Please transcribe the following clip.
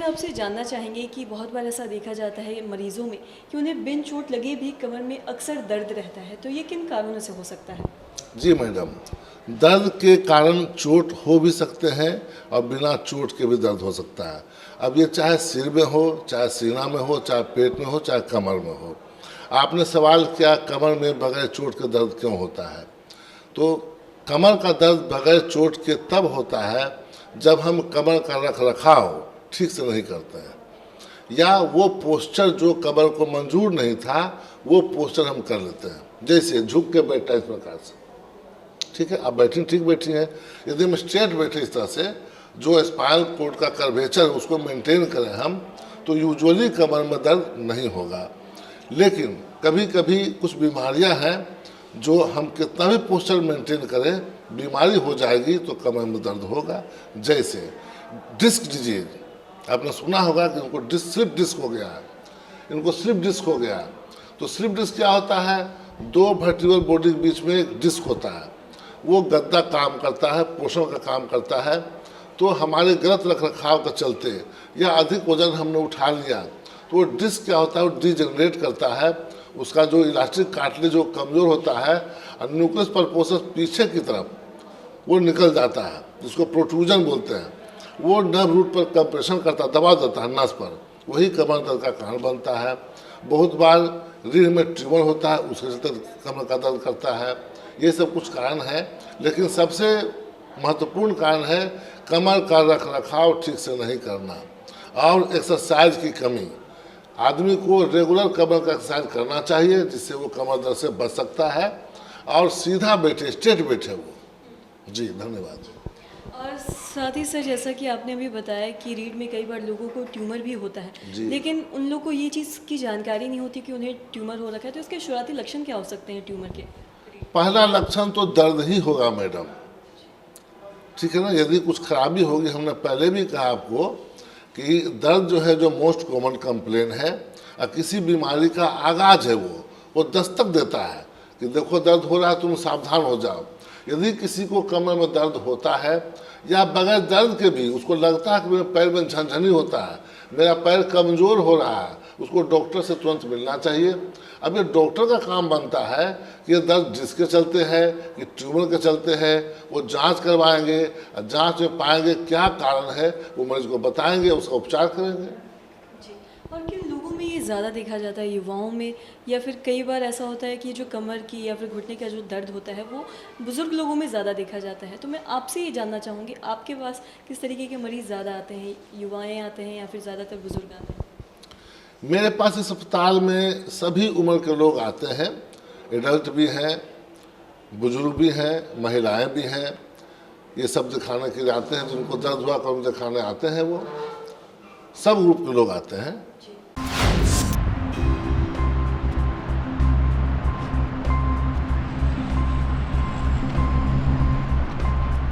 आपसे जानना चाहेंगे कि बहुत बार ऐसा देखा जाता है मरीज़ों में कि उन्हें बिन चोट लगे भी कमर में अक्सर दर्द रहता है, तो ये किन कारणों से हो सकता है? जी मैडम, दर्द के कारण चोट हो भी सकते हैं और बिना चोट के भी दर्द हो सकता है। अब ये चाहे सिर में हो, चाहे सीना में हो, चाहे पेट में हो, चाहे कमर में हो। आपने सवाल किया कमर में बगैर चोट के दर्द क्यों होता है, तो कमर का दर्द बगैर चोट के तब होता है जब हम कमर का रख रखाव ठीक से नहीं करते हैं, या वो पोस्चर जो कमर को मंजूर नहीं था वो पोस्चर हम कर लेते हैं। जैसे झुक के बैठा इस प्रकार से, ठीक है, आप बैठी ठीक बैठी हैं। यदि हम स्ट्रेट बैठे इस तरह से, जो स्पाइनल कोड का कर्वेचर उसको मेंटेन करें हम, तो यूजुअली कमर में दर्द नहीं होगा। लेकिन कभी कभी कुछ बीमारियां हैं जो हम कितना भी पोस्चर मेंटेन करें, बीमारी हो जाएगी तो कमर में दर्द होगा। जैसे डिस्क डिजीज, आपने सुना होगा कि उनको स्लिप डिस्क हो गया है, इनको स्लिप डिस्क हो गया। तो स्लिप डिस्क क्या होता है, दो वर्टिब्रल बॉडी के बीच में एक डिस्क होता है, वो गद्दा काम करता है, पोषण का काम करता है। तो हमारे गलत रख रखाव के चलते या अधिक वजन हमने उठा लिया तो वो डिस्क क्या होता है, वो डिजेनरेट करता है। उसका जो इलास्टिक कार्टिलेज जो कमज़ोर होता है और न्यूक्लियस पल्पोसस पीछे की तरफ वो निकल जाता है, जिसको प्रोट्रूजन बोलते हैं। वो नर्व रूट पर कंप्रेशन करता, दबा देता है नस पर, वही कमर दर्द का कारण बनता है। बहुत बार रीढ़ में ट्यूमर होता है, उसके चलते कमर का दर्द करता है। ये सब कुछ कारण है, लेकिन सबसे महत्वपूर्ण कारण है कमर का रख रखाव ठीक से नहीं करना और एक्सरसाइज की कमी। आदमी को रेगुलर कमर का एक्सरसाइज करना चाहिए, जिससे वो कमर दर्द से बच सकता है और सीधा बैठे, स्ट्रेट बैठे वो। जी धन्यवाद। और साथ ही सर, जैसा कि आपने अभी बताया कि रीढ़ में कई बार लोगों को ट्यूमर भी होता है, लेकिन उन लोगों को ये चीज़ की जानकारी नहीं होती कि उन्हें ट्यूमर हो रखा है, तो इसके शुरुआती लक्षण क्या हो सकते हैं ट्यूमर के? पहला लक्षण तो दर्द ही होगा मैडम, ठीक है ना। यदि कुछ खराबी होगी, हमने पहले भी कहा आपको कि दर्द जो है, जो मोस्ट कॉमन कंप्लेन है और किसी बीमारी का आगाज है, वो दस्तक देता है कि देखो दर्द हो रहा है, तुम सावधान हो जाओ। यदि किसी को कमर में दर्द होता है या बगैर दर्द के भी उसको लगता है कि मेरे पैर में झनझनी होता है, मेरा पैर कमज़ोर हो रहा है, उसको डॉक्टर से तुरंत मिलना चाहिए। अब ये डॉक्टर का काम बनता है कि ये दर्द जिसके चलते है कि ट्यूमर के चलते है, वो जांच करवाएंगे, जांच में पाएंगे क्या कारण है, वो मरीज को बताएंगे, उसका उपचार करेंगे। जी, और किन लोगों में ये ज़्यादा देखा जाता है, युवाओं में, या फिर कई बार ऐसा होता है कि जो कमर की या फिर घुटने का जो दर्द होता है वो बुज़ुर्ग लोगों में ज़्यादा देखा जाता है? तो मैं आपसे ये जानना चाहूँगी, आपके पास किस तरीके के मरीज़ ज़्यादा आते हैं, युवाएँ आते हैं या फिर ज़्यादातर बुज़ुर्ग आते हैं? मेरे पास इस अस्पताल में सभी उम्र के लोग आते हैं, एडल्ट भी हैं, बुजुर्ग भी हैं, महिलाएं भी हैं। ये सब दिखाने के लिए आते हैं, जिनको दर्द हुआ कम दिखाने आते हैं, वो सब ग्रुप के लोग आते हैं।